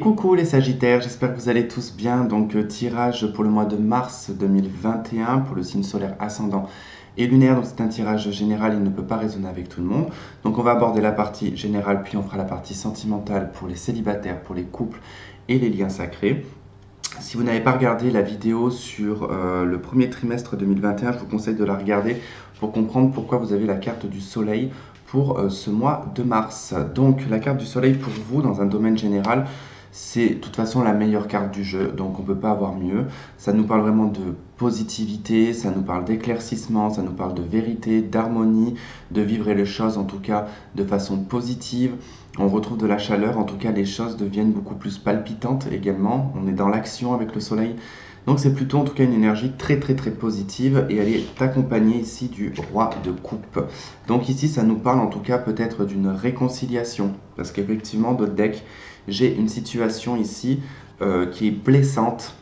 coucou les Sagittaires, j'espère que vous allez tous bien. Donc tirage pour le mois de mars 2021 pour le signe solaire ascendant et lunaire. Donc c'est un tirage général, il ne peut pas résonner avec tout le monde. Donc on va aborder la partie générale, puis on fera la partie sentimentale pour les célibataires, pour les couples et les liens sacrés. Si vous n'avez pas regardé la vidéo sur le premier trimestre 2021, je vous conseille de la regarder pour comprendre pourquoi vous avez la carte du soleil pour ce mois de mars. Donc la carte du soleil pour vous dans un domaine général, c'est de toute façon la meilleure carte du jeu, donc on ne peut pas avoir mieux. Ça nous parle vraiment de positivité, ça nous parle d'éclaircissement, ça nous parle de vérité, d'harmonie, de vivre les choses en tout cas de façon positive. On retrouve de la chaleur, en tout cas les choses deviennent beaucoup plus palpitantes également. On est dans l'action avec le soleil. Donc c'est plutôt en tout cas une énergie très positive et elle est accompagnée ici du roi de coupe. Donc ici ça nous parle en tout cas peut-être d'une réconciliation parce qu'effectivement dans le deck j'ai une situation ici qui est blessante.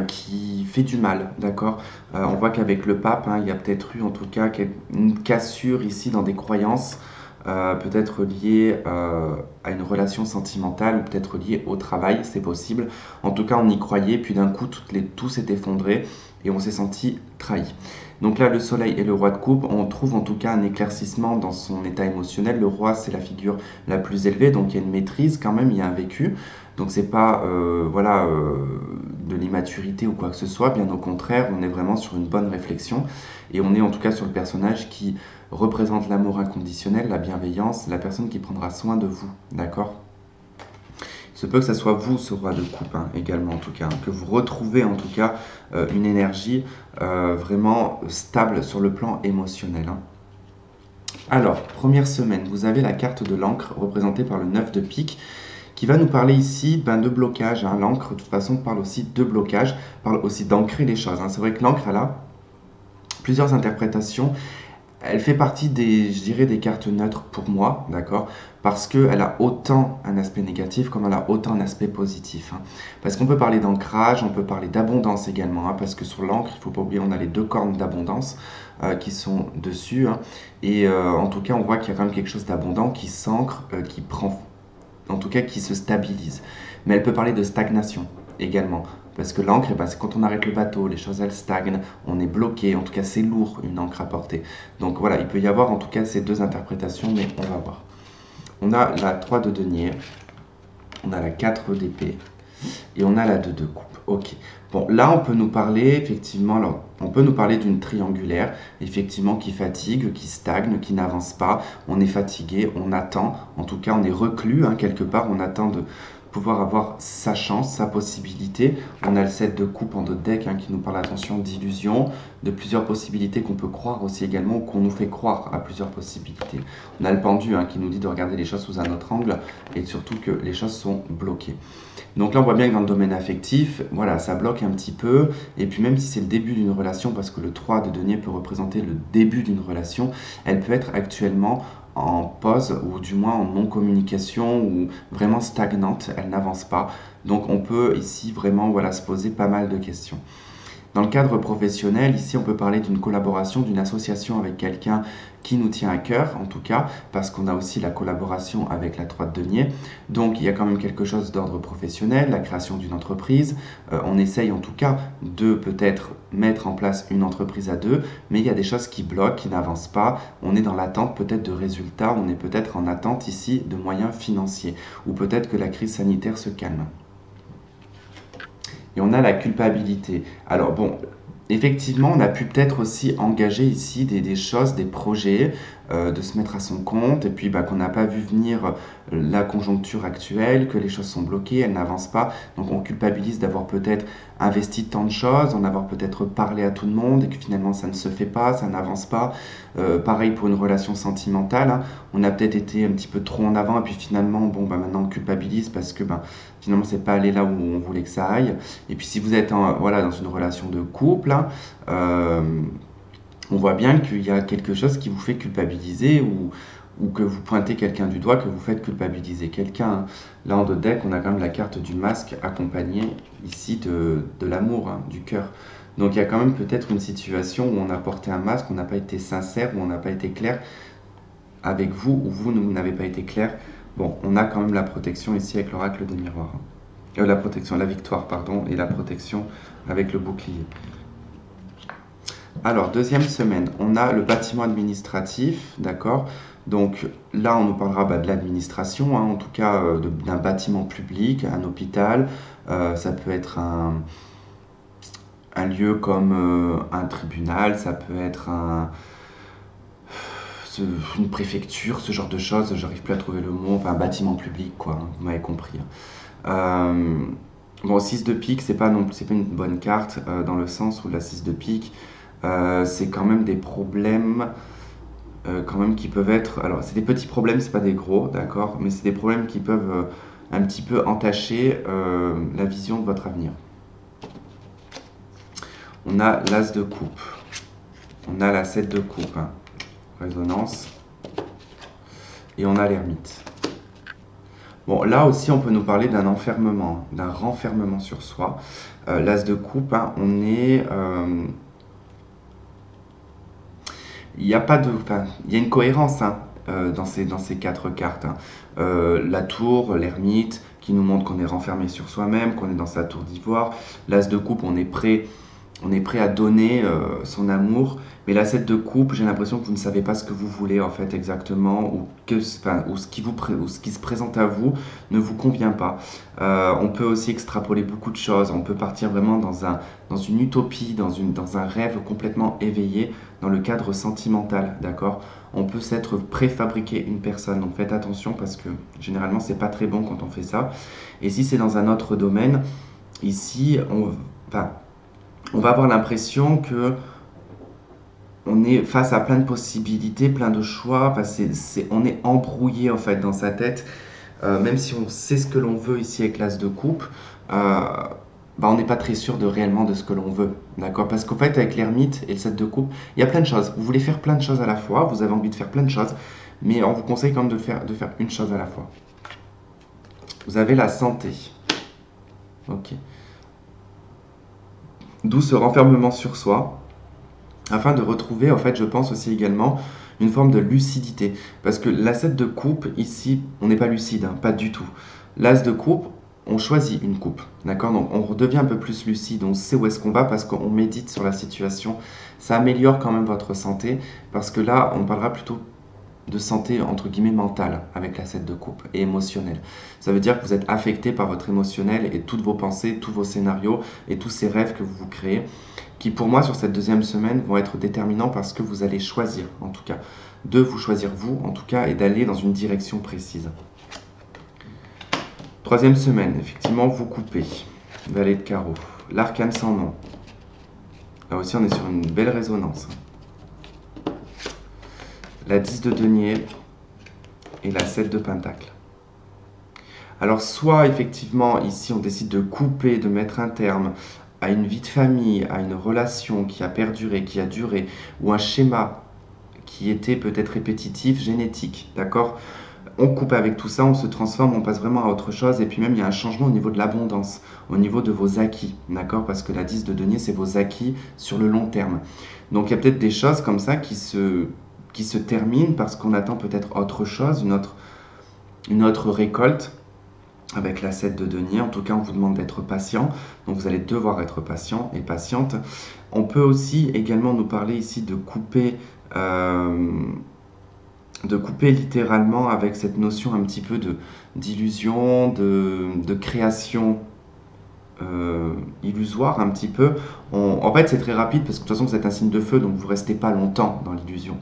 Qui fait du mal, d'accord. On voit qu'avec le pape, il y a peut-être eu en tout cas une cassure ici dans des croyances, peut-être liées à une relation sentimentale ou peut-être liées au travail, c'est possible. En tout cas, on y croyait, puis d'un coup, tout s'est effondré et on s'est senti trahi. Donc là, le soleil et le roi de coupe, on trouve en tout cas un éclaircissement dans son état émotionnel. Le roi, c'est la figure la plus élevée, donc il y a une maîtrise quand même, il y a un vécu. Donc c'est pas de l'immaturité ou quoi que ce soit, bien au contraire, on est vraiment sur une bonne réflexion et on est en tout cas sur le personnage qui représente l'amour inconditionnel, la bienveillance, la personne qui prendra soin de vous, d'accord. Il se peut que ce soit vous, ce roi de coupe, également en tout cas, que vous retrouvez en tout cas une énergie vraiment stable sur le plan émotionnel. Alors, première semaine, vous avez la carte de l'encre représentée par le 9 de pique qui va nous parler ici de blocage. L'encre, de toute façon, parle aussi de blocage, parle aussi d'ancrer les choses. C'est vrai que l'encre, elle a plusieurs interprétations. Elle fait partie je dirais, des cartes neutres pour moi, d'accord, parce qu'elle a autant un aspect négatif comme elle a autant un aspect positif. Parce qu'on peut parler d'ancrage, on peut parler d'abondance également, parce que sur l'encre, il ne faut pas oublier, on a les deux cornes d'abondance qui sont dessus. Et en tout cas, on voit qu'il y a quand même quelque chose d'abondant qui s'ancre, qui prend, en tout cas qui se stabilise. Mais elle peut parler de stagnation également. Parce que l'encre, c'est quand on arrête le bateau, les choses elles stagnent, on est bloqué, en tout cas c'est lourd une encre à porter. Donc voilà, il peut y avoir en tout cas ces deux interprétations, mais on va voir. On a la 3 de denier, on a la 4 d'épée et on a la 2 de coupe. Ok. Bon, là on peut nous parler effectivement, alors, on peut nous parler d'une triangulaire, effectivement qui fatigue, qui stagne, qui n'avance pas. On est fatigué, on attend, en tout cas on est reclus quelque part, on attend de pouvoir avoir sa chance, sa possibilité. On a le 7 de coupe en d'autres decks qui nous parle, attention, d'illusion, de plusieurs possibilités qu'on peut croire aussi également, ou qu'on nous fait croire à plusieurs possibilités. On a le pendu qui nous dit de regarder les choses sous un autre angle et surtout que les choses sont bloquées. Donc là on voit bien que dans le domaine affectif, voilà, ça bloque un petit peu, et puis même si c'est le début d'une relation, parce que le 3 de denier peut représenter le début d'une relation, elle peut être actuellement en pause ou du moins en non-communication ou vraiment stagnante, elle n'avance pas. Donc on peut ici vraiment se poser pas mal de questions. Dans le cadre professionnel, ici on peut parler d'une collaboration, d'une association avec quelqu'un qui nous tient à cœur, en tout cas, parce qu'on a aussi la collaboration avec la 3 de denier. Donc il y a quand même quelque chose d'ordre professionnel, la création d'une entreprise. On essaye en tout cas de peut-être mettre en place une entreprise à deux, mais il y a des choses qui bloquent, qui n'avancent pas. On est dans l'attente peut-être de résultats, on est peut-être en attente ici de moyens financiers, ou peut-être que la crise sanitaire se calme. Et on a la culpabilité. Alors bon, effectivement, on a pu peut-être aussi engager ici des choses, des projets, de se mettre à son compte, et puis qu'on n'a pas vu venir la conjoncture actuelle, que les choses sont bloquées, elles n'avancent pas. Donc on culpabilise d'avoir peut-être investi tant de choses, d'en avoir peut-être parlé à tout le monde, et que finalement ça ne se fait pas, ça n'avance pas. Pareil pour une relation sentimentale, on a peut-être été un petit peu trop en avant, et puis finalement, maintenant on culpabilise parce que finalement c'est pas allé là où on voulait que ça aille. Et puis si vous êtes dans une relation de couple, on voit bien qu'il y a quelque chose qui vous fait culpabiliser ou que vous pointez quelqu'un du doigt, que vous faites culpabiliser quelqu'un. Là en deux decks, on a quand même la carte du masque accompagnée ici de l'amour, du cœur. Donc il y a quand même peut-être une situation où on a porté un masque, on n'a pas été sincère, où on n'a pas été clair avec vous, ou vous n'avez pas été clair Bon, on a quand même la protection ici avec l'oracle des miroirs. La protection, la victoire, pardon, et la protection avec le bouclier. Alors, deuxième semaine, on a le bâtiment administratif, d'accord? Donc là, on nous parlera de l'administration, hein, en tout cas d'un bâtiment public, un hôpital. Ça peut être un lieu comme un tribunal, ça peut être une préfecture, ce genre de choses. J'arrive plus à trouver le mot. Enfin, un bâtiment public, quoi, hein, vous m'avez compris. Bon, 6 de pique, c'est pas une bonne carte dans le sens où la 6 de pique, c'est quand même des problèmes quand même qui peuvent être... Alors, c'est des petits problèmes, c'est pas des gros, d'accord? Mais c'est des problèmes qui peuvent un petit peu entacher la vision de votre avenir. On a l'as de coupe. On a la 7 de coupe, hein, résonance. Et on a l'ermite. Bon, là aussi, on peut nous parler d'un enfermement, d'un renfermement sur soi. L'as de coupe, hein, on est... il y a pas de... Enfin, il y a une cohérence hein, dans ces quatre cartes. Hein. La tour, l'ermite, qui nous montre qu'on est renfermé sur soi-même, qu'on est dans sa tour d'ivoire. L'as de coupe, on est prêt à donner son amour, mais la 7 de coupe, j'ai l'impression que vous ne savez pas ce que vous voulez en fait exactement, ou ce qui se présente à vous ne vous convient pas. On peut aussi extrapoler beaucoup de choses, on peut partir vraiment dans une utopie, dans un rêve complètement éveillé, dans le cadre sentimental, d'accord? On peut s'être préfabriqué une personne, donc faites attention parce que généralement c'est pas très bon quand on fait ça. Et si c'est dans un autre domaine, ici, on va avoir l'impression que on est face à plein de possibilités, plein de choix. Enfin, on est embrouillé en fait dans sa tête, même si on sait ce que l'on veut ici avec l'as de coupe. On n'est pas très sûr réellement de ce que l'on veut, d'accord? Parce qu'en fait, avec l'ermite et le 7 de coupe, il y a plein de choses. Vous voulez faire plein de choses à la fois, vous avez envie de faire plein de choses, mais on vous conseille quand même de faire une chose à la fois. Vous avez la santé. Ok. D'où ce renfermement sur soi, afin de retrouver, en fait, je pense aussi également, une forme de lucidité. Parce que la 7 de coupe, ici, on n'est pas lucide, hein, pas du tout. L'as de coupe, on choisit une coupe, d'accord? Donc on redevient un peu plus lucide, on sait où est-ce qu'on va parce qu'on médite sur la situation. Ça améliore quand même votre santé, parce que là, on parlera plutôt de santé entre guillemets mentale avec la 7 de coupe et émotionnelle. Ça veut dire que vous êtes affecté par votre émotionnel et toutes vos pensées, tous vos scénarios et tous ces rêves que vous vous créez, qui pour moi sur cette deuxième semaine vont être déterminants parce que vous allez choisir en tout cas, de vous choisir vous en tout cas et d'aller dans une direction précise. Troisième semaine, effectivement vous coupez, valet de carreau, l'arcane sans nom. Là aussi on est sur une belle résonance. La 10 de denier et la 7 de pentacle. Alors soit effectivement ici on décide de couper, de mettre un terme à une vie de famille, à une relation qui a perduré, qui a duré, ou un schéma qui était peut-être répétitif, génétique, d'accord? On coupe avec tout ça, on se transforme, on passe vraiment à autre chose, et puis même il y a un changement au niveau de l'abondance, au niveau de vos acquis, d'accord? Parce que la 10 de denier, c'est vos acquis sur le long terme. Donc il y a peut-être des choses comme ça qui se terminent parce qu'on attend peut-être autre chose, une autre récolte, avec la 7 de denier. En tout cas, on vous demande d'être patient, donc vous allez devoir être patient et patiente. On peut aussi également nous parler ici de couper littéralement avec cette notion un petit peu d'illusion, de création illusoire un petit peu. En fait, c'est très rapide parce que de toute façon, vous êtes un signe de feu, donc vous ne restez pas longtemps dans l'illusion.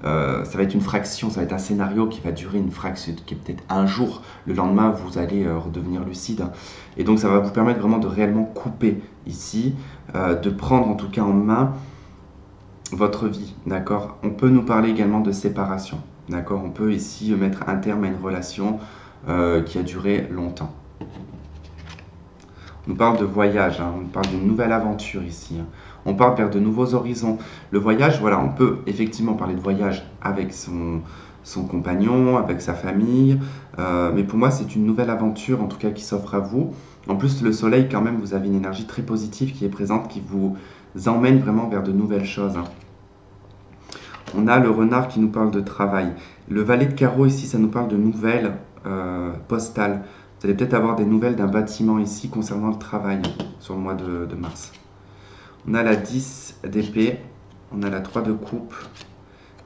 Ça va être une fraction, ça va être un scénario qui va durer une fraction, qui est peut-être un jour. Le lendemain, vous allez redevenir lucide. Et donc, ça va vous permettre vraiment de réellement couper ici, de prendre en tout cas en main votre vie, d'accord? On peut nous parler également de séparation, d'accord? On peut ici mettre un terme à une relation qui a duré longtemps. On nous parle de voyage, hein, on parle d'une nouvelle aventure ici. Hein. On part vers de nouveaux horizons. Le voyage, voilà, on peut effectivement parler de voyage avec son compagnon, avec sa famille. Mais pour moi, c'est une nouvelle aventure, en tout cas, qui s'offre à vous. En plus, le soleil, quand même, vous avez une énergie très positive qui est présente, qui vous emmène vraiment vers de nouvelles choses. Hein. On a le renard qui nous parle de travail. Le valet de carreau, ici, ça nous parle de nouvelles postale. Vous allez peut-être avoir des nouvelles d'un bâtiment ici concernant le travail sur le mois de mars. On a la 10 d'épée, on a la 3 de coupe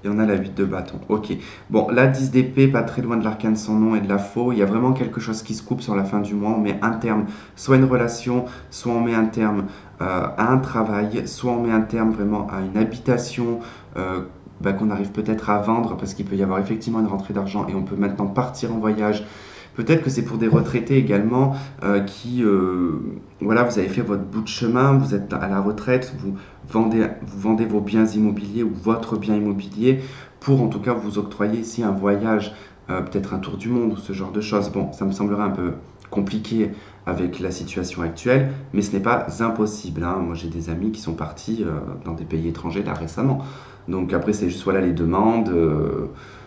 et on a la 8 de bâton. Ok, bon, la 10 d'épée, pas très loin de l'arcane sans nom et de la faux. Il y a vraiment quelque chose qui se coupe sur la fin du mois. On met un terme, soit une relation, soit on met un terme à un travail, soit on met un terme vraiment à une habitation qu'on arrive peut-être à vendre parce qu'il peut y avoir effectivement une rentrée d'argent et on peut maintenant partir en voyage. Peut-être que c'est pour des retraités également voilà, vous avez fait votre bout de chemin, vous êtes à la retraite, vous vendez vos biens immobiliers ou votre bien immobilier pour en tout cas vous octroyer ici un voyage, peut-être un tour du monde ou ce genre de choses. Bon, ça me semblerait un peu compliqué avec la situation actuelle, mais ce n'est pas impossible, hein. Moi j'ai des amis qui sont partis dans des pays étrangers là récemment. Donc après c'est juste voilà les demandes.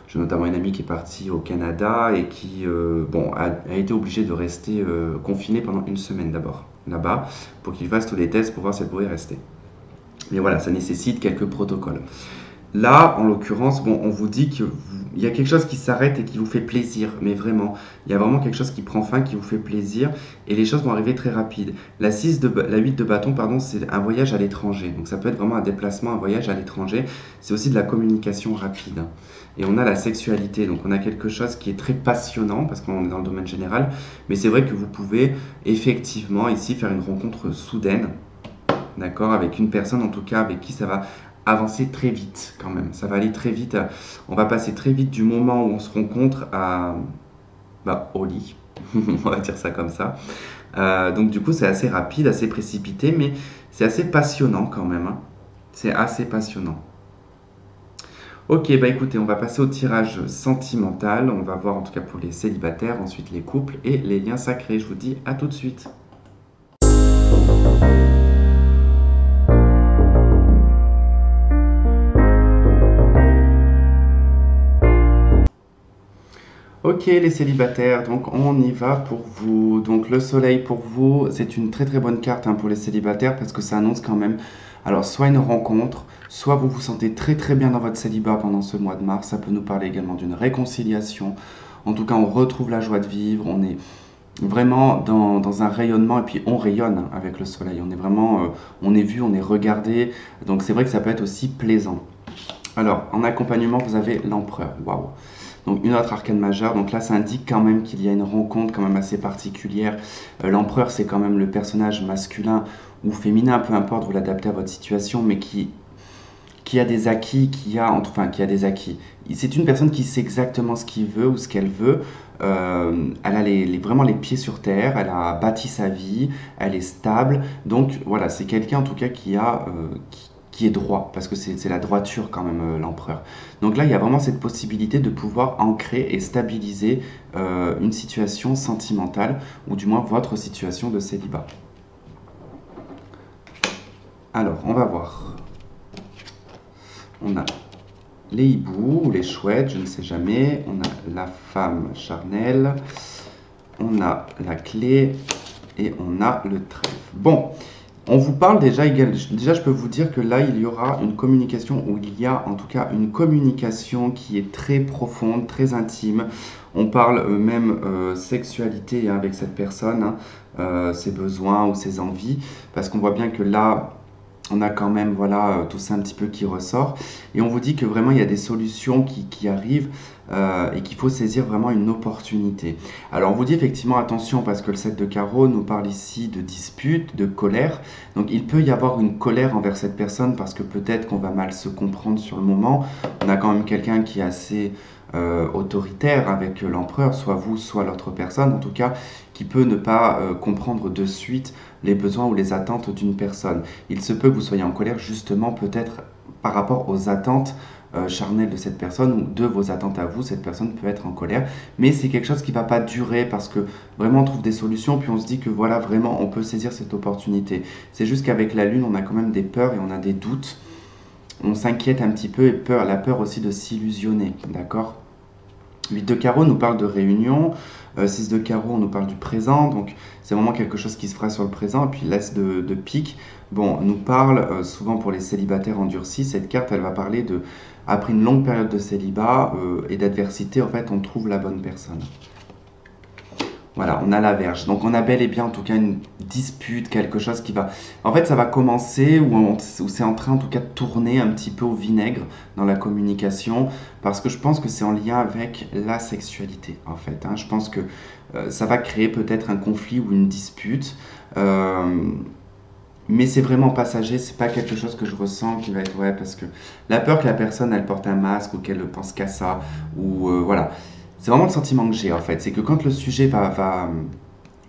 J'ai notamment une amie qui est partie au Canada et qui a été obligée de rester confinée pendant une semaine d'abord là-bas pour qu'il fasse tous les tests pour voir si elle pouvait rester. Mais voilà, ça nécessite quelques protocoles. Là, en l'occurrence, bon, on vous dit qu'il y a quelque chose qui s'arrête et qui vous fait plaisir, mais vraiment, il y a vraiment quelque chose qui prend fin, qui vous fait plaisir, et les choses vont arriver très rapide. La 8 de bâton, pardon, c'est un voyage à l'étranger, donc ça peut être vraiment un déplacement, un voyage à l'étranger, c'est aussi de la communication rapide. Et on a la sexualité, donc on a quelque chose qui est très passionnant, parce qu'on est dans le domaine général, mais c'est vrai que vous pouvez effectivement ici faire une rencontre soudaine, d'accord, avec une personne en tout cas avec qui ça va avancer très vite quand même. Ça va aller très vite. On va passer très vite du moment où on se rencontre au lit. On va dire ça comme ça. Donc du coup, c'est assez rapide, assez précipité, mais c'est assez passionnant quand même, hein. C'est assez passionnant. Ok, bah écoutez, on va passer au tirage sentimental. On va voir en tout cas pour les célibataires, ensuite les couples et les liens sacrés. Je vous dis à tout de suite. Ok les célibataires, donc on y va pour vous. Donc le soleil pour vous, c'est une très très bonne carte, hein, pour les célibataires parce que ça annonce quand même, alors soit une rencontre, soit vous vous sentez très très bien dans votre célibat pendant ce mois de mars. Ça peut nous parler également d'une réconciliation. En tout cas, on retrouve la joie de vivre, on est vraiment dans un rayonnement et puis on rayonne avec le soleil. On est vraiment, on est vu, on est regardé. Donc c'est vrai que ça peut être aussi plaisant. Alors en accompagnement, vous avez l'empereur. Waouh! Donc une autre arcane majeure, donc là ça indique quand même qu'il y a une rencontre quand même assez particulière. L'empereur c'est quand même le personnage masculin ou féminin, peu importe, vous l'adaptez à votre situation, mais qui a des acquis, qui a des acquis. C'est une personne qui sait exactement ce qu'il veut ou ce qu'elle veut. Elle a vraiment les pieds sur terre, elle a bâti sa vie, elle est stable. Donc voilà, c'est quelqu'un en tout cas qui est droit, parce que c'est la droiture quand même, l'empereur. Donc là, il y a vraiment cette possibilité de pouvoir ancrer et stabiliser une situation sentimentale, ou du moins votre situation de célibat. Alors, on va voir. On a les hiboux ou les chouettes, je ne sais jamais. On a la femme charnelle. On a la clé et on a le trèfle. Bon, on vous parle déjà, je peux vous dire que là, il y aura une communication, ou il y a en tout cas une communication qui est très profonde, très intime. On parle même sexualité, hein, avec cette personne, hein, ses besoins ou ses envies, parce qu'on voit bien que là, on a quand même voilà, tout ça un petit peu qui ressort. Et on vous dit que vraiment il y a des solutions qui arrivent et qu'il faut saisir vraiment une opportunité. Alors on vous dit effectivement attention parce que le 7 de carreau nous parle ici de dispute, de colère. Donc il peut y avoir une colère envers cette personne parce que peut-être qu'on va mal se comprendre sur le moment. On a quand même quelqu'un qui est assez autoritaire avec l'empereur, soit vous, soit l'autre personne, en tout cas, qui peut ne pas comprendre de suite les besoins ou les attentes d'une personne. Il se peut que vous soyez en colère justement peut-être par rapport aux attentes charnelles de cette personne ou de vos attentes à vous. Cette personne peut être en colère, mais c'est quelque chose qui ne va pas durer parce que vraiment on trouve des solutions, puis on se dit que voilà, vraiment on peut saisir cette opportunité. C'est juste qu'avec la lune, on a quand même des peurs et on a des doutes. On s'inquiète un petit peu et la peur aussi de s'illusionner, d'accord? 8 de carreau nous parle de réunion, 6 de carreau on nous parle du présent, donc c'est vraiment quelque chose qui se fera sur le présent. Et puis l'as de pique, bon, nous parle souvent pour les célibataires endurcis. Cette carte elle va parler après une longue période de célibat et d'adversité, en fait on trouve la bonne personne. Voilà, on a la Vierge. Donc on a bel et bien en tout cas une dispute, quelque chose qui va... En fait, ça va commencer où c'est en train en tout cas de tourner un petit peu au vinaigre dans la communication, parce que je pense que c'est en lien avec la sexualité en fait. Hein. Je pense que ça va créer peut-être un conflit ou une dispute. Mais c'est vraiment passager, c'est pas quelque chose que je ressens qui va être ouais, parce que la peur que la personne elle porte un masque ou qu'elle ne pense qu'à ça, ou voilà. C'est vraiment le sentiment que j'ai en fait, c'est que quand le sujet va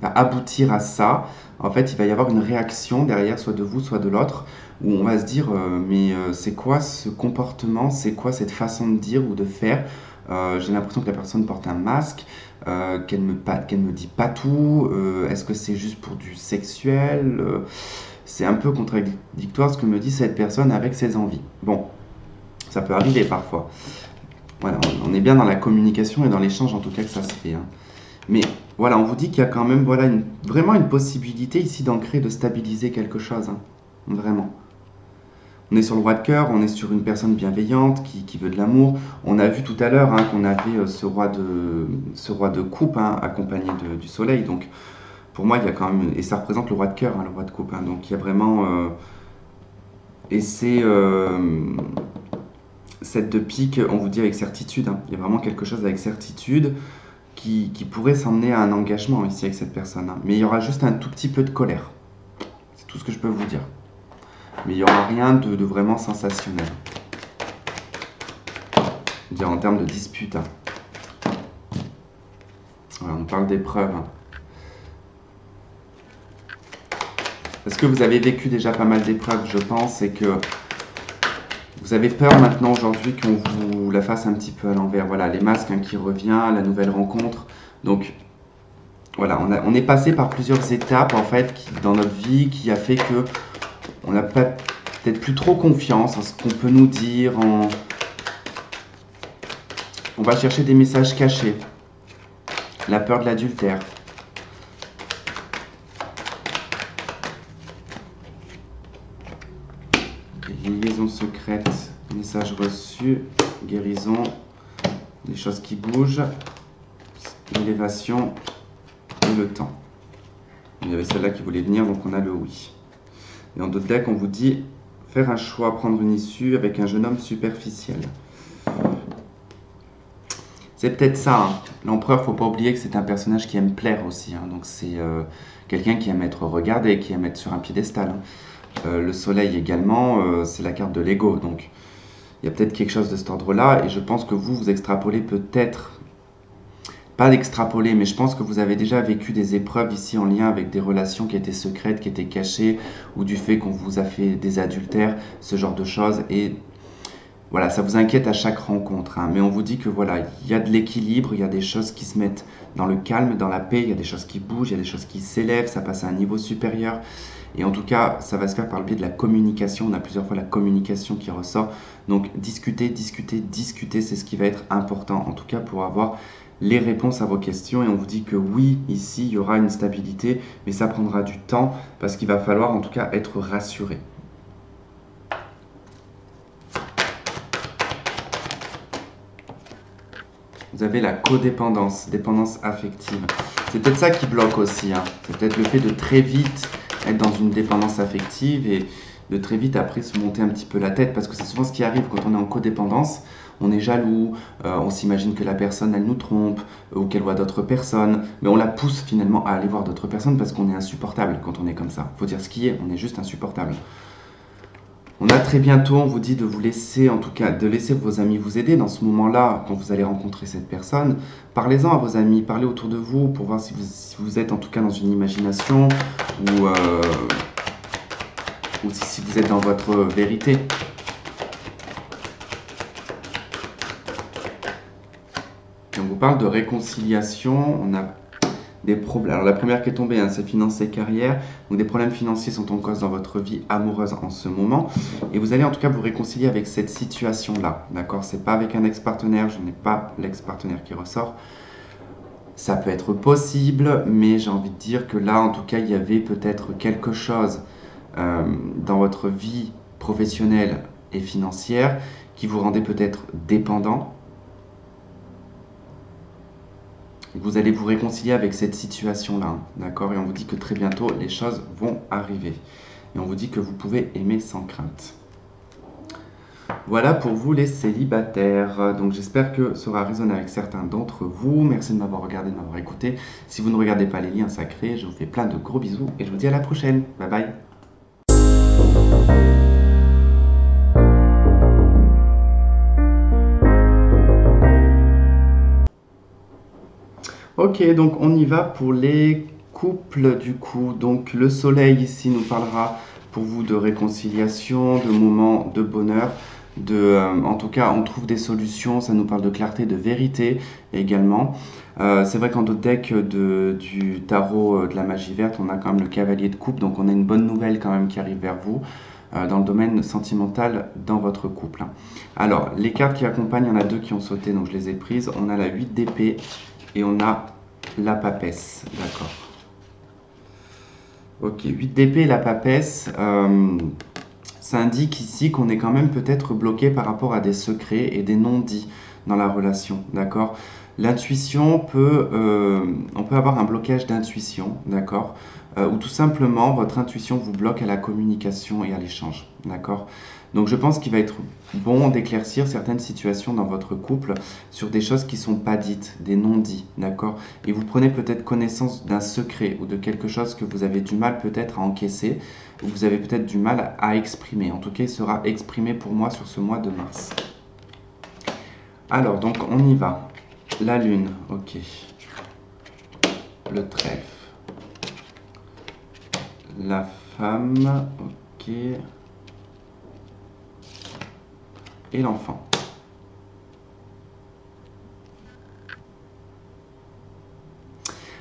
aboutir à ça, en fait il va y avoir une réaction derrière, soit de vous, soit de l'autre, où on va se dire mais c'est quoi ce comportement, c'est quoi cette façon de dire ou de faire. J'ai l'impression que la personne porte un masque, qu'elle me dit pas tout, est-ce que c'est juste pour du sexuel c'est un peu contradictoire ce que me dit cette personne avec ses envies. Bon, ça peut arriver parfois. Voilà, on est bien dans la communication et dans l'échange en tout cas que ça se fait. Hein. Mais voilà, on vous dit qu'il y a quand même voilà, vraiment une possibilité ici d'ancrer, de stabiliser quelque chose. Hein. Vraiment. On est sur le roi de cœur, on est sur une personne bienveillante qui veut de l'amour. On a vu tout à l'heure hein, qu'on avait ce roi de coupe hein, accompagné du soleil. Donc pour moi, il y a quand même, et ça représente le roi de cœur, hein, le roi de coupe. Hein, donc il y a vraiment, et c'est 7 de pique, on vous dit avec certitude. Hein, il y a vraiment quelque chose avec certitude qui pourrait s'emmener à un engagement ici avec cette personne. Hein, mais il y aura juste un tout petit peu de colère. C'est tout ce que je peux vous dire. Mais il n'y aura rien de vraiment sensationnel. Je veux dire en termes de dispute. Hein. Voilà, on parle d'épreuves. Hein. Parce que vous avez vécu déjà pas mal d'épreuves, je pense, et que vous avez peur maintenant aujourd'hui qu'on vous la fasse un petit peu à l'envers. Voilà, les masques hein, qui revient, la nouvelle rencontre. Donc, voilà, on est passé par plusieurs étapes en fait dans notre vie qui a fait que on n'a peut-être plus trop confiance en ce qu'on peut nous dire. On va chercher des messages cachés. La peur de l'adultère. Liaison secrète, message reçu, guérison, des choses qui bougent, l'élévation et le temps. Il y avait celle-là qui voulait venir, donc on a le oui. Et en d'autres decks, on vous dit faire un choix, prendre une issue avec un jeune homme superficiel. C'est peut-être ça. Hein. L'empereur, faut pas oublier que c'est un personnage qui aime plaire aussi. Hein. Donc c'est quelqu'un qui aime être regardé, qui aime être sur un piédestal. Hein. Le soleil également, c'est la carte de l'ego. Donc il y a peut-être quelque chose de cet ordre-là. Et je pense que vous extrapolez peut-être, pas d'extrapoler, mais je pense que vous avez déjà vécu des épreuves ici en lien avec des relations qui étaient secrètes, qui étaient cachées, ou du fait qu'on vous a fait des adultères, ce genre de choses. Et voilà, ça vous inquiète à chaque rencontre, hein, mais on vous dit que voilà, il y a de l'équilibre, il y a des choses qui se mettent dans le calme, dans la paix, il y a des choses qui bougent, il y a des choses qui s'élèvent, ça passe à un niveau supérieur. Et en tout cas, ça va se faire par le biais de la communication. On a plusieurs fois la communication qui ressort. Donc discuter, c'est ce qui va être important, en tout cas pour avoir les réponses à vos questions. Et on vous dit que oui, ici, il y aura une stabilité, mais ça prendra du temps parce qu'il va falloir en tout cas être rassuré. Vous avez la codépendance, dépendance affective. C'est peut-être ça qui bloque aussi. Hein. C'est peut-être le fait de très vite être dans une dépendance affective et de très vite après se monter un petit peu la tête. Parce que c'est souvent ce qui arrive quand on est en codépendance. On est jaloux, on s'imagine que la personne, elle nous trompe ou qu'elle voit d'autres personnes. Mais on la pousse finalement à aller voir d'autres personnes parce qu'on est insupportable quand on est comme ça. Il faut dire ce qui est, on est juste insupportable. On a très bientôt, on vous dit de vous laisser, en tout cas, de laisser vos amis vous aider dans ce moment-là, quand vous allez rencontrer cette personne. Parlez-en à vos amis, parlez autour de vous pour voir si vous êtes en tout cas dans une imagination ou si vous êtes dans votre vérité. Et on vous parle de réconciliation, on a des problèmes. Alors la première qui est tombée, hein, c'est finances et carrière. Donc des problèmes financiers sont en cause dans votre vie amoureuse en ce moment. Et vous allez en tout cas vous réconcilier avec cette situation-là. D'accord? C'est pas avec un ex-partenaire, je n'ai pas l'ex-partenaire qui ressort. Ça peut être possible, mais j'ai envie de dire que là, en tout cas, il y avait peut-être quelque chose dans votre vie professionnelle et financière qui vous rendait peut-être dépendant. Vous allez vous réconcilier avec cette situation-là, hein, d'accord? Et on vous dit que très bientôt, les choses vont arriver. Et on vous dit que vous pouvez aimer sans crainte. Voilà pour vous les célibataires. Donc j'espère que ça aura résonné avec certains d'entre vous. Merci de m'avoir regardé, de m'avoir écouté. Si vous ne regardez pas les liens sacrés, je vous fais plein de gros bisous et je vous dis à la prochaine. Bye bye. Ok, donc on y va pour les couples du coup. Donc le soleil ici nous parlera pour vous de réconciliation, de moments de bonheur. En tout cas, on trouve des solutions, ça nous parle de clarté, de vérité également. C'est vrai qu'en d'autres decks du tarot de la magie verte, on a quand même le cavalier de coupe, donc on a une bonne nouvelle quand même qui arrive vers vous dans le domaine sentimental dans votre couple. Alors, les cartes qui accompagnent, il y en a deux qui ont sauté, donc je les ai prises. On a la 8 d'épée et on a la papesse, d'accord. Ok, 8 d'épée et la papesse, ça indique ici qu'on est quand même peut-être bloqué par rapport à des secrets et des non-dits dans la relation, d'accord. L'intuition on peut avoir un blocage d'intuition, d'accord, ou tout simplement votre intuition vous bloque à la communication et à l'échange, d'accord. Donc je pense qu'il va être bon d'éclaircir certaines situations dans votre couple sur des choses qui ne sont pas dites, des non-dits, d'accord. Et vous prenez peut-être connaissance d'un secret ou de quelque chose que vous avez du mal peut-être à encaisser, ou vous avez peut-être du mal à exprimer. En tout cas, il sera exprimé pour moi sur ce mois de mars. Alors, donc on y va. La lune, ok. Le trèfle. La femme, ok. Et l'enfant.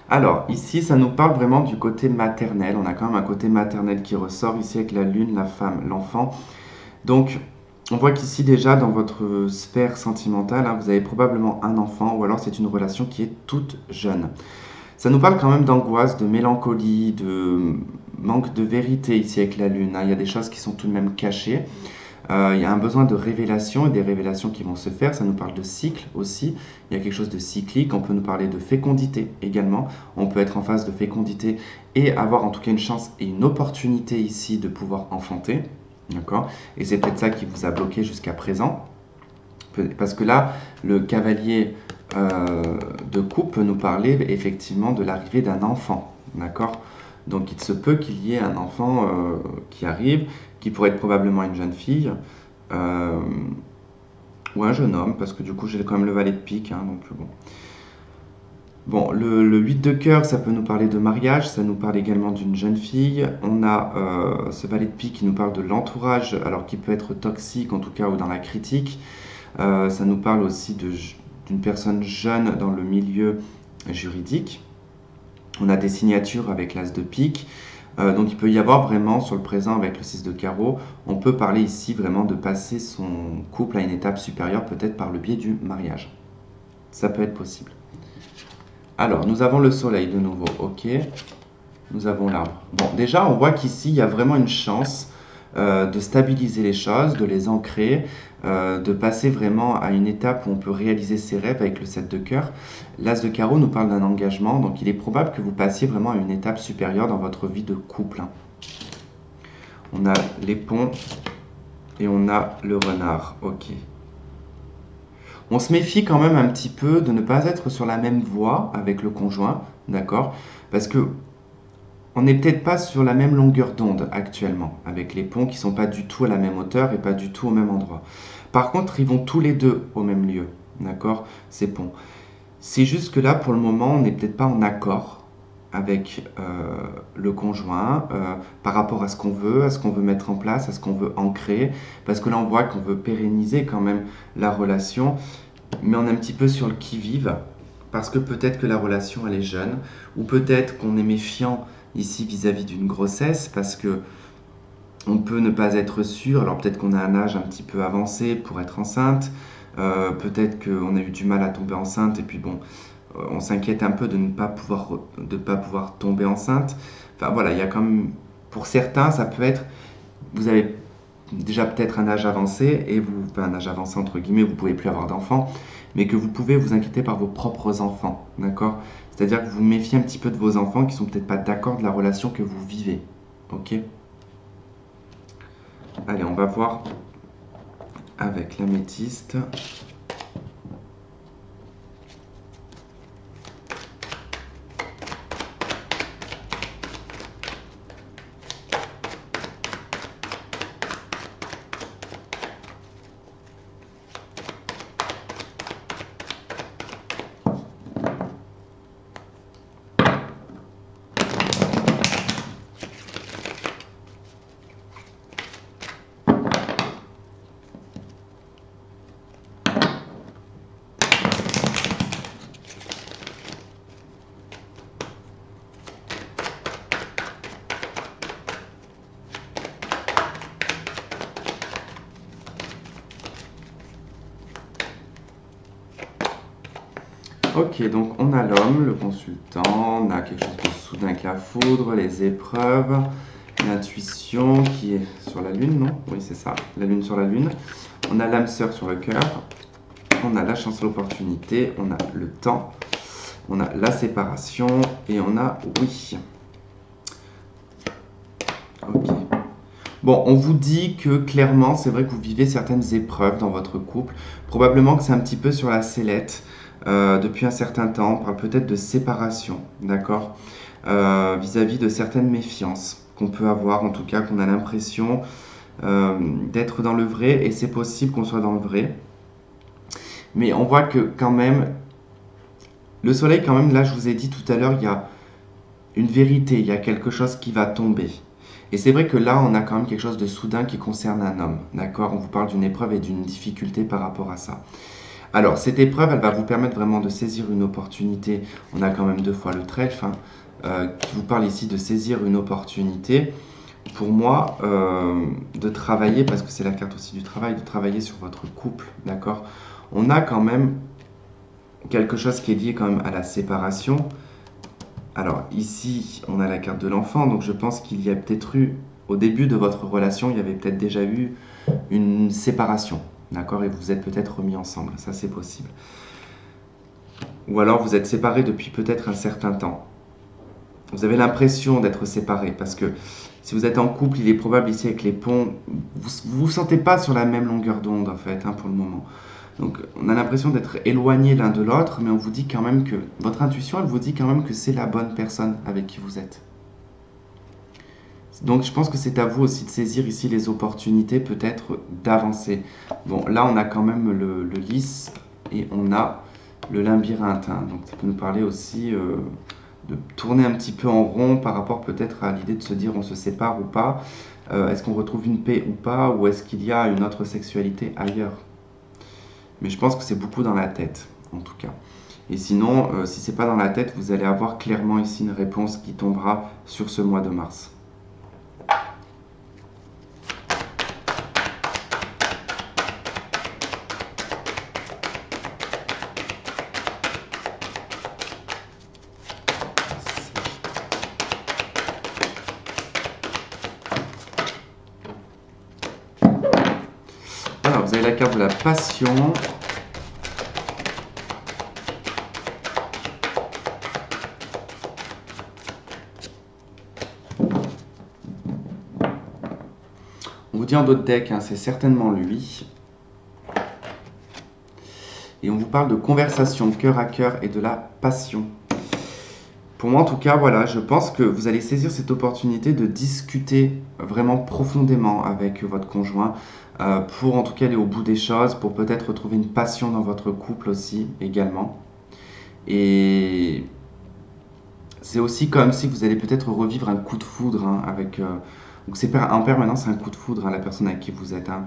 Alors, ici, ça nous parle vraiment du côté maternel. On a quand même un côté maternel qui ressort ici avec la lune, la femme, l'enfant. Donc, on voit qu'ici, déjà, dans votre sphère sentimentale, hein, vous avez probablement un enfant ou alors c'est une relation qui est toute jeune. Ça nous parle quand même d'angoisse, de mélancolie, de manque de vérité ici avec la lune, hein. Il y a des choses qui sont tout de même cachées. Il y a un besoin de révélation et des révélations qui vont se faire. Ça nous parle de cycle aussi. Il y a quelque chose de cyclique. On peut nous parler de fécondité également. On peut être en phase de fécondité et avoir en tout cas une chance et une opportunité ici de pouvoir enfanter. D'accord? Et c'est peut-être ça qui vous a bloqué jusqu'à présent. Parce que là, le cavalier de coupe peut nous parler effectivement de l'arrivée d'un enfant. D'accord? Donc il se peut qu'il y ait un enfant qui arrive, qui pourrait être probablement une jeune fille ou un jeune homme, parce que du coup j'ai quand même le valet de pique, hein, donc bon. Bon, le 8 de cœur, ça peut nous parler de mariage, ça nous parle également d'une jeune fille. On a ce valet de pique qui nous parle de l'entourage, alors qui peut être toxique en tout cas ou dans la critique. Ça nous parle aussi d'une personne jeune dans le milieu juridique. On a des signatures avec l'as de pique. Donc il peut y avoir vraiment sur le présent avec le 6 de carreau, on peut parler ici vraiment de passer son couple à une étape supérieure, peut-être par le biais du mariage. Ça peut être possible. Alors, nous avons le soleil de nouveau, ok. Nous avons l'arbre. Bon, déjà, on voit qu'ici, il y a vraiment une chance de stabiliser les choses, de les ancrer, de passer vraiment à une étape où on peut réaliser ses rêves avec le 7 de cœur. L'as de carreau nous parle d'un engagement, donc il est probable que vous passiez vraiment à une étape supérieure dans votre vie de couple. On a les ponts et on a le renard, ok. On se méfie quand même un petit peu de ne pas être sur la même voie avec le conjoint, d'accord? Parce que on n'est peut-être pas sur la même longueur d'onde actuellement, avec les ponts qui ne sont pas du tout à la même hauteur et pas du tout au même endroit. Par contre, ils vont tous les deux au même lieu, d'accord, ces ponts. C'est juste que là, pour le moment, on n'est peut-être pas en accord avec le conjoint par rapport à ce qu'on veut mettre en place, à ce qu'on veut ancrer, parce que là, on voit qu'on veut pérenniser quand même la relation, mais on est un petit peu sur le qui-vive, parce que peut-être que la relation, elle est jeune, ou peut-être qu'on est méfiant ici vis-à-vis d'une grossesse, parce que on peut ne pas être sûr. Alors peut-être qu'on a un âge un petit peu avancé pour être enceinte, peut-être qu'on a eu du mal à tomber enceinte et puis bon, on s'inquiète un peu de ne pas pouvoir tomber enceinte. Enfin voilà, il y a quand même, pour certains, ça peut être, vous avez déjà peut-être un âge avancé, et vous, enfin, un âge avancé entre guillemets, vous ne pouvez plus avoir d'enfants, mais que vous pouvez vous inquiéter par vos propres enfants, d'accord? C'est-à-dire que vous vous méfiez un petit peu de vos enfants qui sont peut-être pas d'accord de la relation que vous vivez, ok? Allez, on va voir avec l'améthyste. Ok, donc on a l'homme, le consultant, on a quelque chose de soudain avec la foudre, les épreuves, l'intuition qui est sur la lune, non? Oui, c'est ça, la lune sur la lune. On a l'âme sœur sur le cœur, on a la chance, l'opportunité, on a le temps, on a la séparation et on a oui. Ok. Bon, on vous dit que clairement, c'est vrai que vous vivez certaines épreuves dans votre couple. Probablement que c'est un petit peu sur la sellette. Depuis un certain temps, on parle peut-être de séparation, d'accord, vis-à-vis de certaines méfiances qu'on peut avoir, en tout cas qu'on a l'impression d'être dans le vrai, et c'est possible qu'on soit dans le vrai. Mais on voit que quand même, le soleil quand même, là je vous ai dit tout à l'heure, il y a une vérité, il y a quelque chose qui va tomber. Et c'est vrai que là, on a quand même quelque chose de soudain qui concerne un homme, d'accord? On vous parle d'une épreuve et d'une difficulté par rapport à ça. Alors, cette épreuve, elle va vous permettre vraiment de saisir une opportunité. On a quand même 2 fois le trèfle, hein, qui vous parle ici de saisir une opportunité. Pour moi, de travailler, parce que c'est la carte aussi du travail, de travailler sur votre couple, d'accord? On a quand même quelque chose qui est lié quand même à la séparation. Alors, ici, on a la carte de l'enfant, donc je pense qu'il y a peut-être eu, au début de votre relation, il y avait peut-être déjà eu une séparation. D'accord? Et vous vous êtes peut-être remis ensemble, ça c'est possible. Ou alors vous êtes séparés depuis peut-être un certain temps. Vous avez l'impression d'être séparés parce que si vous êtes en couple, il est probable ici avec les ponts, vous ne vous sentez pas sur la même longueur d'onde en fait, hein, pour le moment. Donc on a l'impression d'être éloignés l'un de l'autre, mais on vous dit quand même que, votre intuition, elle vous dit quand même que c'est la bonne personne avec qui vous êtes. Donc je pense que c'est à vous aussi de saisir ici les opportunités, peut-être d'avancer. Bon, là on a quand même le lys et on a le labyrinthe. Hein. Donc ça peut nous parler aussi de tourner un petit peu en rond par rapport peut-être à l'idée de se dire on se sépare ou pas. Est-ce qu'on retrouve une paix ou pas, ou est-ce qu'il y a une autre sexualité ailleurs? Mais je pense que c'est beaucoup dans la tête, en tout cas. Et sinon, si c'est pas dans la tête, vous allez avoir clairement ici une réponse qui tombera sur ce mois de mars. Alors, vous avez la carte de la passion. On vous dit en d'autres decks, hein, c'est certainement lui. Et on vous parle de conversation cœur à cœur et de la passion. Pour moi, en tout cas, voilà, je pense que vous allez saisir cette opportunité de discuter vraiment profondément avec votre conjoint pour en tout cas aller au bout des choses, pour peut-être retrouver une passion dans votre couple aussi, également. Et c'est aussi comme si vous allez peut-être revivre un coup de foudre hein, avec... donc c'est en permanence un coup de foudre, hein, la personne avec qui vous êtes. Hein.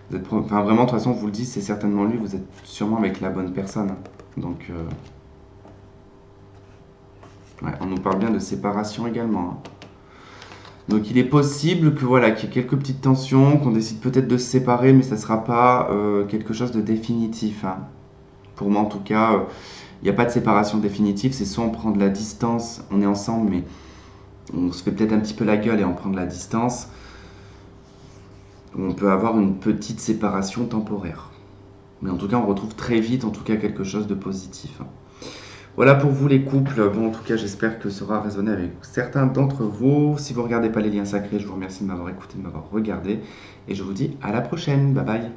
Vous êtes enfin, vraiment, de toute façon, je vous le dis, c'est certainement lui, vous êtes sûrement avec la bonne personne. Donc... ouais, on nous parle bien de séparation également. Hein. Donc il est possible que voilà, qu'il y ait quelques petites tensions, qu'on décide peut-être de se séparer, mais ça ne sera pas quelque chose de définitif. Hein. Pour moi en tout cas, il n'y a pas de séparation définitive, c'est soit on prend de la distance, on est ensemble, mais on se fait peut-être un petit peu la gueule et on prend de la distance. où on peut avoir une petite séparation temporaire. Mais en tout cas, on retrouve très vite, en tout cas, quelque chose de positif. Voilà pour vous les couples. Bon, en tout cas, j'espère que ça aura résonné avec certains d'entre vous. Si vous ne regardez pas les liens sacrés, je vous remercie de m'avoir écouté, de m'avoir regardé. Et je vous dis à la prochaine. Bye bye.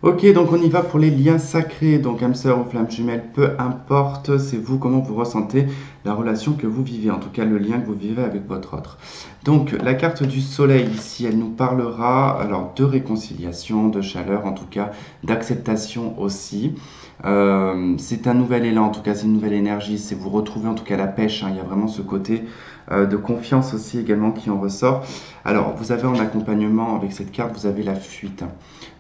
Ok, donc on y va pour les liens sacrés. Donc âme sœur ou flamme jumelle, peu importe, c'est vous, comment vous ressentez la relation que vous vivez, en tout cas le lien que vous vivez avec votre autre. Donc la carte du soleil ici, elle nous parlera alors de réconciliation, de chaleur, en tout cas d'acceptation aussi. C'est un nouvel élan, en tout cas c'est une nouvelle énergie, c'est vous retrouver en tout cas la pêche, hein. Il y a vraiment ce côté de confiance aussi également qui en ressort. Alors vous avez en accompagnement avec cette carte, vous avez la fuite.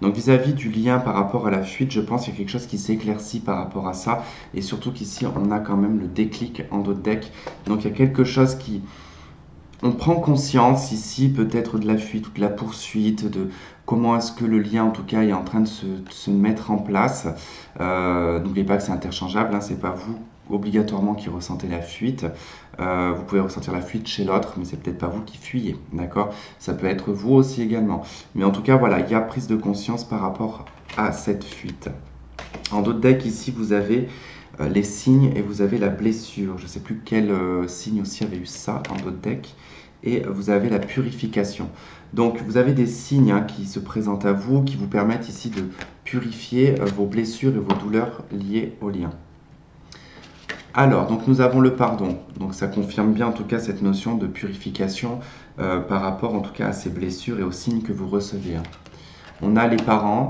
Donc vis-à-vis du lien par rapport à la fuite, je pense qu'il y a quelque chose qui s'éclaircit par rapport à ça, et surtout qu'ici on a quand même le déclic en dos de deck. Donc il y a quelque chose qui... On prend conscience ici peut-être de la fuite ou de la poursuite, de comment est-ce que le lien en tout cas est en train de se mettre en place. N'oubliez pas que c'est interchangeable, hein, c'est pas vous obligatoirement qui ressentez la fuite. Vous pouvez ressentir la fuite chez l'autre, mais c'est peut-être pas vous qui fuyez, d'accord? Ça peut être vous aussi également. Mais en tout cas, voilà, il y a prise de conscience par rapport à cette fuite. En dos de deck, ici, vous avez les signes et vous avez la blessure. Je ne sais plus quel signe aussi avait eu ça en dos de deck. Et vous avez la purification. Donc, vous avez des signes, hein, qui se présentent à vous, qui vous permettent ici de purifier vos blessures et vos douleurs liées au lien. Alors, donc nous avons le pardon. Donc ça confirme bien en tout cas cette notion de purification par rapport en tout cas à ces blessures et aux signes que vous recevez, hein. On a les parents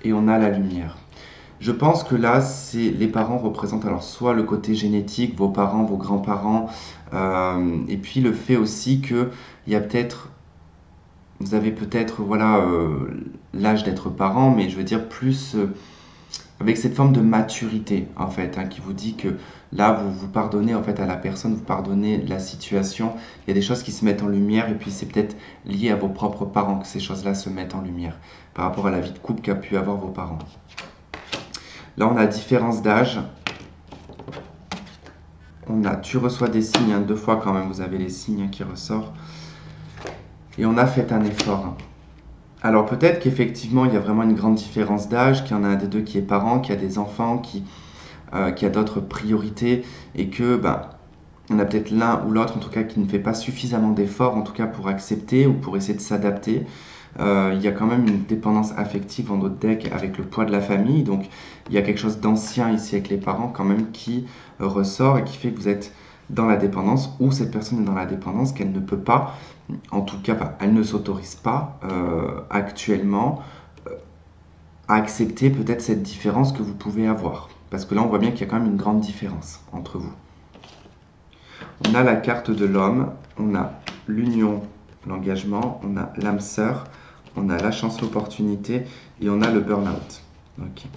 et on a la lumière. Je pense que là, les parents représentent alors soit le côté génétique, vos parents, vos grands-parents, et puis le fait aussi que il y a peut-être, vous avez peut-être voilà l'âge d'être parent, mais je veux dire plus avec cette forme de maturité en fait, hein, qui vous dit que là vous pardonnez en fait à la personne, vous pardonnez la situation. Il y a des choses qui se mettent en lumière et puis c'est peut-être lié à vos propres parents que ces choses-là se mettent en lumière par rapport à la vie de couple qu'a pu avoir vos parents. Là, on a différence d'âge. On a tu reçois des signes, hein, 2 fois quand même, vous avez les signes, hein, qui ressortent. Et on a fait un effort, hein. Alors peut-être qu'effectivement, il y a vraiment une grande différence d'âge, qu'il y en a un des deux qui est parent, qui a des enfants, qui a d'autres priorités, et que on a peut-être l'un ou l'autre, en tout cas, qui ne fait pas suffisamment d'efforts, en tout cas pour accepter ou pour essayer de s'adapter. Il y a quand même une dépendance affective en notre deck avec le poids de la famille, donc il y a quelque chose d'ancien ici avec les parents quand même qui ressort et qui fait que vous êtes dans la dépendance, ou cette personne est dans la dépendance qu'elle ne peut pas, en tout cas elle ne s'autorise pas actuellement à accepter peut-être cette différence que vous pouvez avoir, parce que là on voit bien qu'il y a quand même une grande différence entre vous. On a la carte de l'homme, on a l'union, l'engagement, on a l'âme sœur, on a la chance, l'opportunité et on a le burn-out. Okay.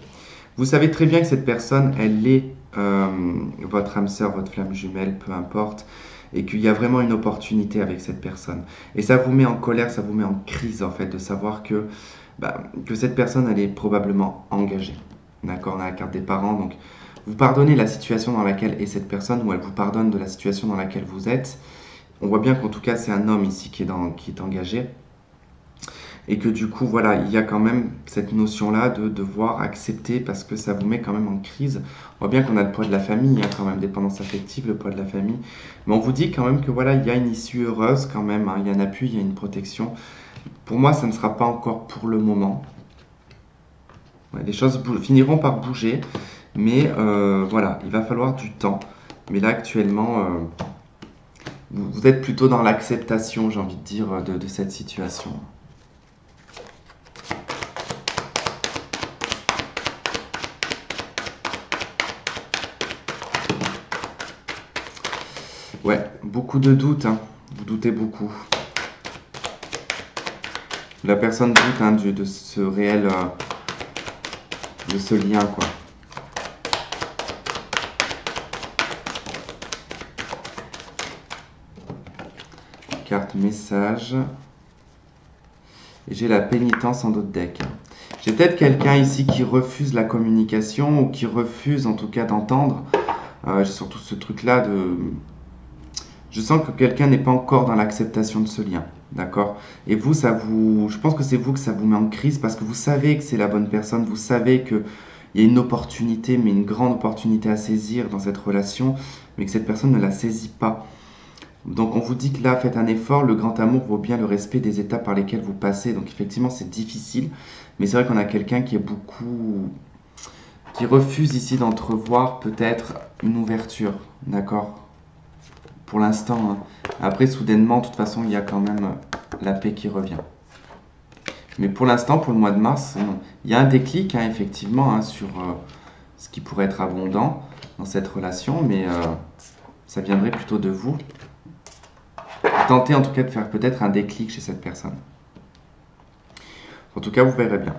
Vous savez très bien que cette personne, elle est votre âme sœur, votre flamme jumelle, peu importe, et qu'il y a vraiment une opportunité avec cette personne. Et ça vous met en colère, ça vous met en crise en fait, de savoir que cette personne, elle est probablement engagée. D'accord, on a la carte des parents, donc vous pardonnez la situation dans laquelle est cette personne, ou elle vous pardonne de la situation dans laquelle vous êtes. On voit bien qu'en tout cas, c'est un homme ici qui est engagé. Et que du coup, voilà, il y a quand même cette notion-là de devoir accepter parce que ça vous met quand même en crise. On voit bien qu'on a le poids de la famille, il y a quand même dépendance affective, le poids de la famille. Mais on vous dit quand même que voilà, il y a une issue heureuse quand même, hein, il y a un appui, il y a une protection. Pour moi, ça ne sera pas encore pour le moment. Ouais, les choses finiront par bouger, mais voilà, il va falloir du temps. Mais là, actuellement, vous êtes plutôt dans l'acceptation, j'ai envie de dire, de cette situation. Ouais, beaucoup de doutes, hein. Vous doutez beaucoup. La personne doute, hein, de ce réel, de ce lien, quoi. carte message. Et j'ai la pénitence en dos de deck. J'ai peut-être quelqu'un ici qui refuse la communication ou qui refuse en tout cas d'entendre. J'ai surtout ce truc-là de... Je sens que quelqu'un n'est pas encore dans l'acceptation de ce lien. D'accord? Et vous, je pense que c'est vous que ça vous met en crise parce que vous savez que c'est la bonne personne. Vous savez qu'il y a une opportunité, mais une grande opportunité à saisir dans cette relation, mais que cette personne ne la saisit pas. Donc on vous dit que là, faites un effort, le grand amour vaut bien le respect des étapes par lesquelles vous passez. Donc effectivement, c'est difficile, mais c'est vrai qu'on a quelqu'un qui refuse ici d'entrevoir peut-être une ouverture, d'accord? Pour l'instant, hein. Après, soudainement, de toute façon, il y a quand même la paix qui revient. Mais pour l'instant, pour le mois de mars, il y a un déclic, hein, effectivement, hein, sur ce qui pourrait être abondant dans cette relation, mais ça viendrait plutôt de vous. Tentez en tout cas de faire peut-être un déclic chez cette personne. En tout cas, vous verrez bien.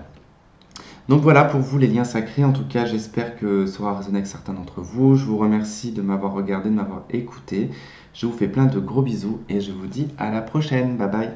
Donc voilà pour vous les liens sacrés. En tout cas, j'espère que ça aura résonné avec certains d'entre vous. Je vous remercie de m'avoir regardé, de m'avoir écouté. Je vous fais plein de gros bisous et je vous dis à la prochaine. Bye bye.